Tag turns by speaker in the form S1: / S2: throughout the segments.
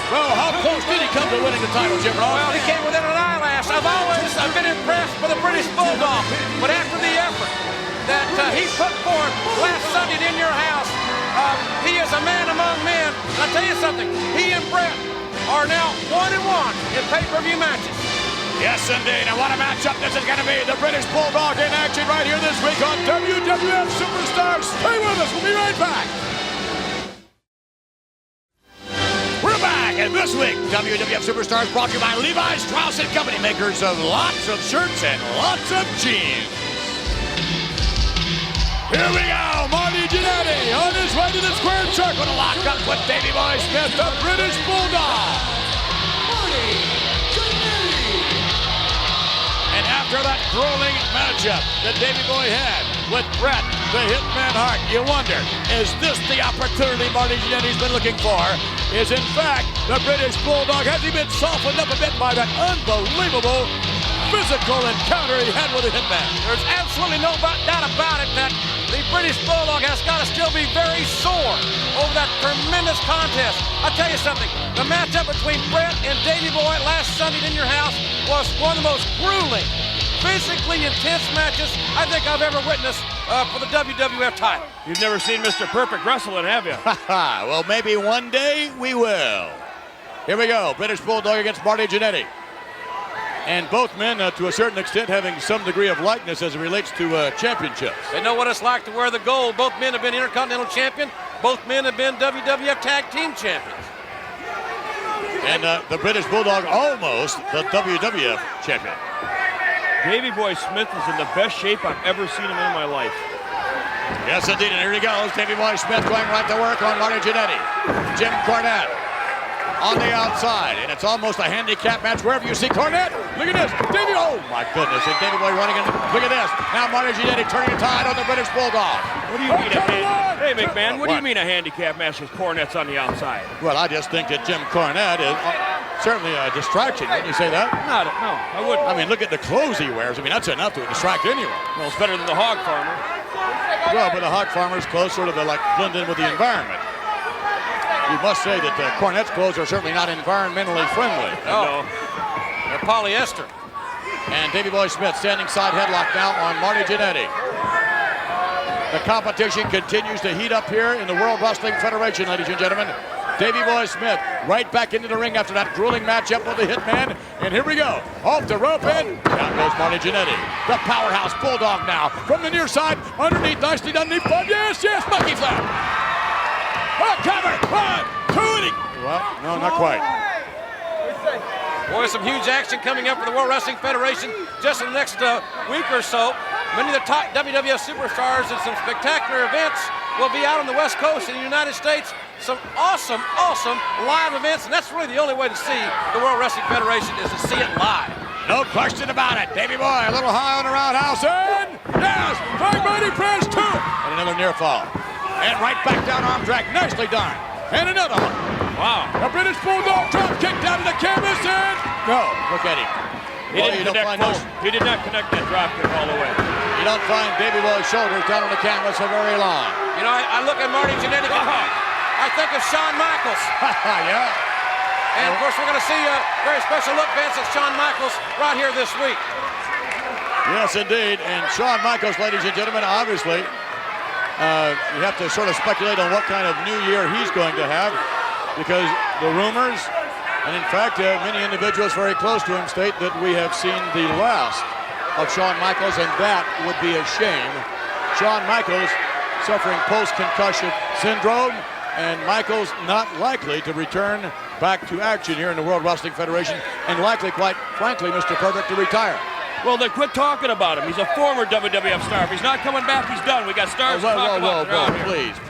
S1: Well, how close did he come to winning the title, Jim Ross?
S2: Well, he came within an eyelash. I've always been impressed with the British Bulldog, but after the effort that he put forth last Sunday in your house, he is a man among men. And I'll tell you something, he and Brett are now 1-1 in pay-per-view matches.
S1: Yes, indeed. And what a matchup this is going to be. The British Bulldog in action right here this week on WWF Superstars. Stay with us. We'll be right back. We're back. And this week, WWF Superstars brought to you by Levi Strauss & Company, makers of lots of shirts and lots of jeans. Here we go. Marty Jannetty on his way to the square circle to lock up with Davey Boy Smith, the British Bulldog. And after that grueling matchup that Davey Boy had with Bret, the Hitman Hart, you wonder, is this the opportunity Marty Jannetty's been looking for? Is in fact the British Bulldog, has he been softened up a bit by that unbelievable physical encounter he had with the Hitman?
S2: There's absolutely no doubt about it that the British Bulldog has got to still be very sore over that tremendous contest. I'll tell you something, the matchup between Bret and Davey Boy last Sunday in your house was one of the most grueling, physically intense matches I think I've ever witnessed for the WWF title.
S3: You've never seen Mr. Perfect wrestling, have you?
S1: Well, maybe one day we will. Here we go, British Bulldog against Marty Jannetty. And both men, to a certain extent, having some degree of likeness as it relates to championships.
S2: They know what it's like to wear the gold. Both men have been Intercontinental Champion. Both men have been WWF Tag Team Champions.
S1: And the British Bulldog almost the WWF Champion.
S3: Davey Boy Smith is in the best shape I've ever seen him in my life.
S1: Yes, indeed. And here he goes. Davey Boy Smith going right to work on Marty Jannetty. Jim Cornette on the outside, and it's almost a handicap match wherever you see Cornette. Look at this, Davey, oh my goodness, and Davey Boy running in, look at this. Now Marty Jannetty turning the tide on the British Bulldog.
S3: What do you mean Hey McMahon, what do you mean a handicap match with Cornette's on the outside?
S1: Well, I just think that Jim Cornette is certainly a distraction, wouldn't you say that?
S3: No, I wouldn't.
S1: I mean, look at the clothes he wears. I mean, that's enough to distract anyone.
S3: Well, it's better than the Hog Farmer.
S1: Well, but the Hog Farmer's clothes sort of like blend in with the environment. You must say that Cornette's clothes are certainly not environmentally friendly.
S2: No, they're polyester.
S1: And Davey Boy Smith standing side headlock now on Marty Jannetty. The competition continues to heat up here in the World Wrestling Federation, ladies and gentlemen. Davey Boy Smith right back into the ring after that grueling matchup with the Hitman. And here we go. Off the rope and down goes Marty Jannetty. The powerhouse Bulldog now from the near side. Underneath, nicely done. Yes, monkey flip. Oh, cover! 1, 2, and he... Well, no, not quite.
S2: Boy, some huge action coming up for the World Wrestling Federation just in the next week or so. Many of the top WWF superstars and some spectacular events will be out on the West Coast in the United States. Some awesome live events, and that's really the only way to see the World Wrestling Federation is to see it live.
S1: No question about it. Davey Boy a little high on the roundhouse, and yes, Frank Mighty press 2. And another near fall. And right back down, arm drag, nicely done. And another one.
S3: Wow.
S1: A British Bulldog drop kick down to the canvas, and no, look at him.
S3: He did not connect that drop kick all the way.
S1: You don't find Davey Boy's shoulders down on the canvas for very long.
S2: You know, I look at Marty Jannetty, I think of Shawn Michaels.
S1: Yeah.
S2: And of course, we're going to see a very special look, Vince, at Shawn Michaels right here this week.
S1: Yes, indeed. And Shawn Michaels, ladies and gentlemen, obviously, you have to sort of speculate on what kind of new year he's going to have, because the rumors, and in fact, many individuals very close to him state that we have seen the last of Shawn Michaels, and that would be a shame. Shawn Michaels suffering post-concussion syndrome, and Michaels not likely to return back to action here in the World Wrestling Federation, and likely, quite frankly, Mr. Perfect, to retire.
S3: Well, then quit talking about him. He's a former WWF star. If he's not coming back, he's done. We got stars to talk about.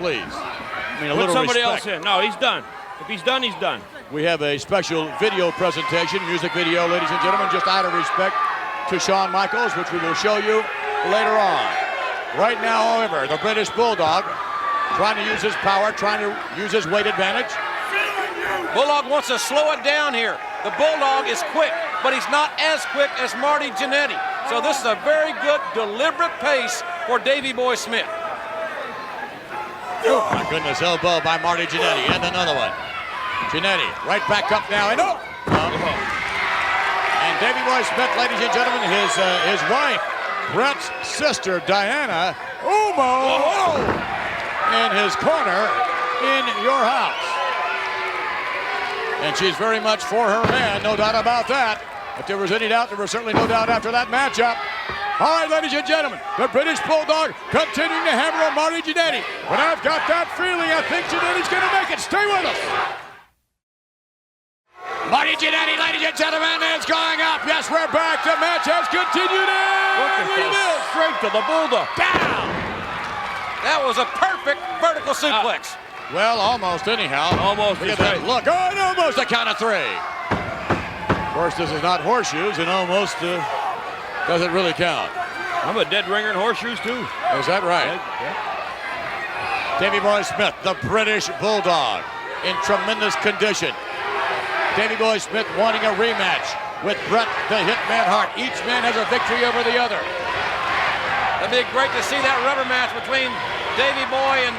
S1: Please. I mean, a
S3: Put
S1: little
S3: somebody
S1: respect.
S3: else in. No, he's done. If he's done, he's done.
S1: We have a special video presentation, music video, ladies and gentlemen, just out of respect to Shawn Michaels, which we will show you later on. Right now, however, the British Bulldog trying to use his power, trying to use his weight advantage.
S2: Bulldog wants to slow it down here. The Bulldog is quick, but he's not as quick as Marty Jannetty. So this is a very good, deliberate pace for Davey Boy Smith.
S1: Oh, my goodness, elbow by Marty Jannetty, and another one. Jannetty right back up now. And and Davey Boy Smith, ladies and gentlemen, his wife, Brett's sister, Diana Umo, in his corner in your house. And she's very much for her man, no doubt about that. If there was any doubt, there was certainly no doubt after that matchup. All right, ladies and gentlemen, the British Bulldog continuing to hammer on Marty Jannetty. But I've got that feeling I think Jannetty's going to make it. Stay with us. Marty Jannetty, ladies and gentlemen, is going up. Yes, we're back. The match has continued.
S3: Look at this. Straight to the Bulldog.
S1: Down.
S2: That was a perfect vertical suplex.
S1: Well, almost anyhow.
S3: Almost.
S1: Look at that. Look, and almost a count of 3. Of course, this is not horseshoes, and almost doesn't really count.
S3: I'm a dead ringer in horseshoes, too.
S1: Is that right?
S3: Yeah.
S1: Davey Boy Smith, the British Bulldog, in tremendous condition. Davey Boy Smith wanting a rematch with Bret the Hitman Hart. Each man has a victory over the other.
S2: It'd be great to see that rubber match between Davey Boy and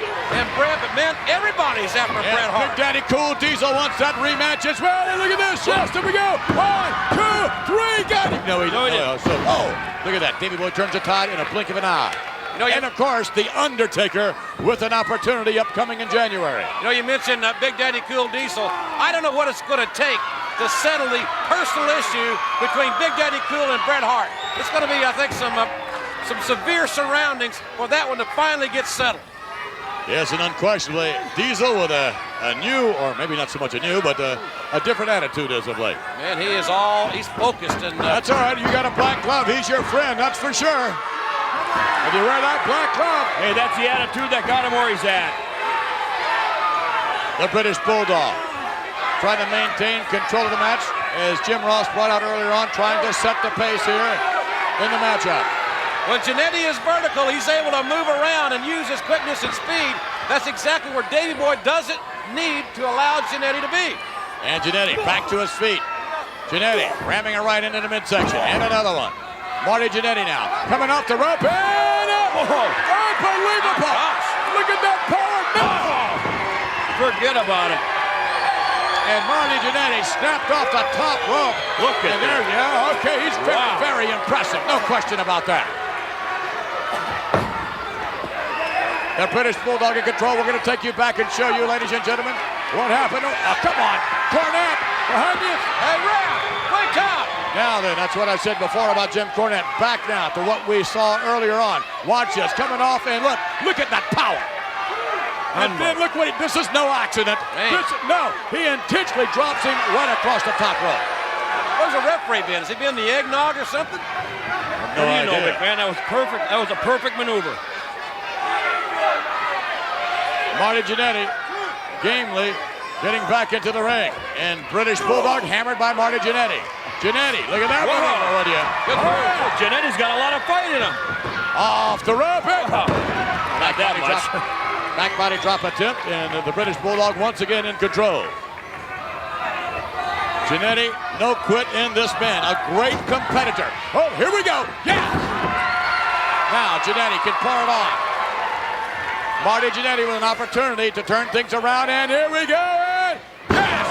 S2: Bret, but man, everybody's after Bret Hart.
S1: Big Daddy Cool Diesel wants that rematch as well. And look at this. Yes, there we go. 1, 2, 3. Got him. No, he didn't. Look at that. Davey Boy turns the tide in a blink of an eye. And of course, The Undertaker with an opportunity upcoming in January.
S2: You mentioned Big Daddy Cool Diesel. I don't know what it's going to take to settle the personal issue between Big Daddy Cool and Bret Hart. It's going to be, I think, some severe surroundings for that one to finally get settled.
S1: Yes, and unquestionably, Diesel with a new, or maybe not so much a new, but a different attitude as of late.
S2: Man, he's focused. And
S1: that's all right. You got a black glove. He's your friend, that's for sure. If you wear that black glove.
S3: Hey, that's the attitude that got him where he's at.
S1: The British Bulldog trying to maintain control of the match, as Jim Ross brought out earlier on, trying to set the pace here in the matchup.
S2: When Jannetty is vertical, he's able to move around and use his quickness and speed. That's exactly where Davey Boy doesn't need to allow Jannetty to be.
S1: And Jannetty back to his feet. Jannetty ramming it right into the midsection. And another one. Marty Jannetty now coming off the rope. And unbelievable! Look at that power! No!
S3: Forget about it.
S1: And Marty Jannetty snapped off the top rope.
S3: Look at
S1: there. Yeah, okay, he's very impressive. No question about that. The British Bulldog in control. We're going to take you back and show you, ladies and gentlemen, what happened. Oh, come on. Cornette behind you.
S2: Hey, Ralph, wake up.
S1: Now then, that's what I said before about Jim Cornette. Back now to what we saw earlier on. Watch this, coming off, and look at that power. And then look what this is no accident. No, he intentionally drops him right across the top rope.
S2: Where's the referee been? Has he been the eggnog or something?
S1: No idea.
S3: McMahon, that was perfect. That was a perfect maneuver.
S1: Marty Jannetty, gamely, getting back into the ring. And British Bulldog hammered by Marty Jannetty. Jannetty, look at that maneuver, would you?
S3: Good move. Jannetty's got a lot of fight in him.
S1: Off the rope.
S3: Not that much.
S1: Back body drop attempt, and the British Bulldog once again in control. Jannetty, no quit in this man. A great competitor. Oh, here we go. Yeah! Now Jannetty can pour it on. Marty Jannetty with an opportunity to turn things around, and here we go. And yes!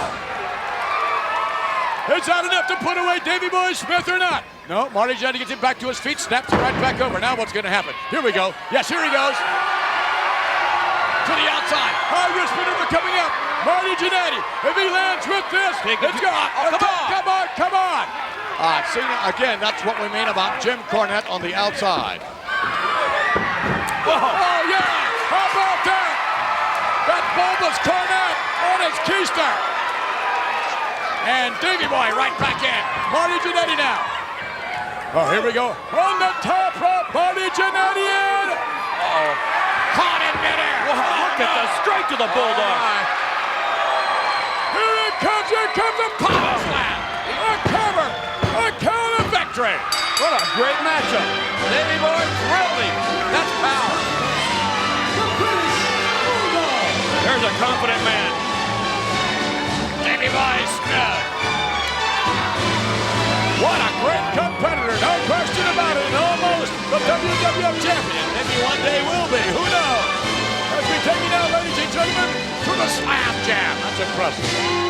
S1: Is that enough to put away Davey Boy Smith or not? No, Marty Jannetty gets him back to his feet, snaps him right back over. Now what's going to happen? Here we go. Yes, here he goes. To the outside. High risk maneuver coming up. Marty Jannetty. If he lands with this, it's gone. Oh, come on. See, again, that's what we mean about Jim Cornette on the outside. Whoa. Oh, yeah. How about that? That bulbous Cornette on his keister. And Davey Boy right back in. Marty Jannetty now. Oh, here we go. On the top rope, Marty Jannetty in. Uh-oh. Caught in midair.
S3: Look at the straight to the Bulldog.
S1: Here comes a power slam. A cover. A count of victory.
S3: What a great matchup.
S2: Davey Boy drilled him. That's power.
S3: There's a confident man.
S1: Davey Boy Smith. What a great competitor. No question about it. And almost the WWF champion. Maybe one day will be. Who knows? As we take it now, ladies and gentlemen, to the Slam Jam. That's impressive.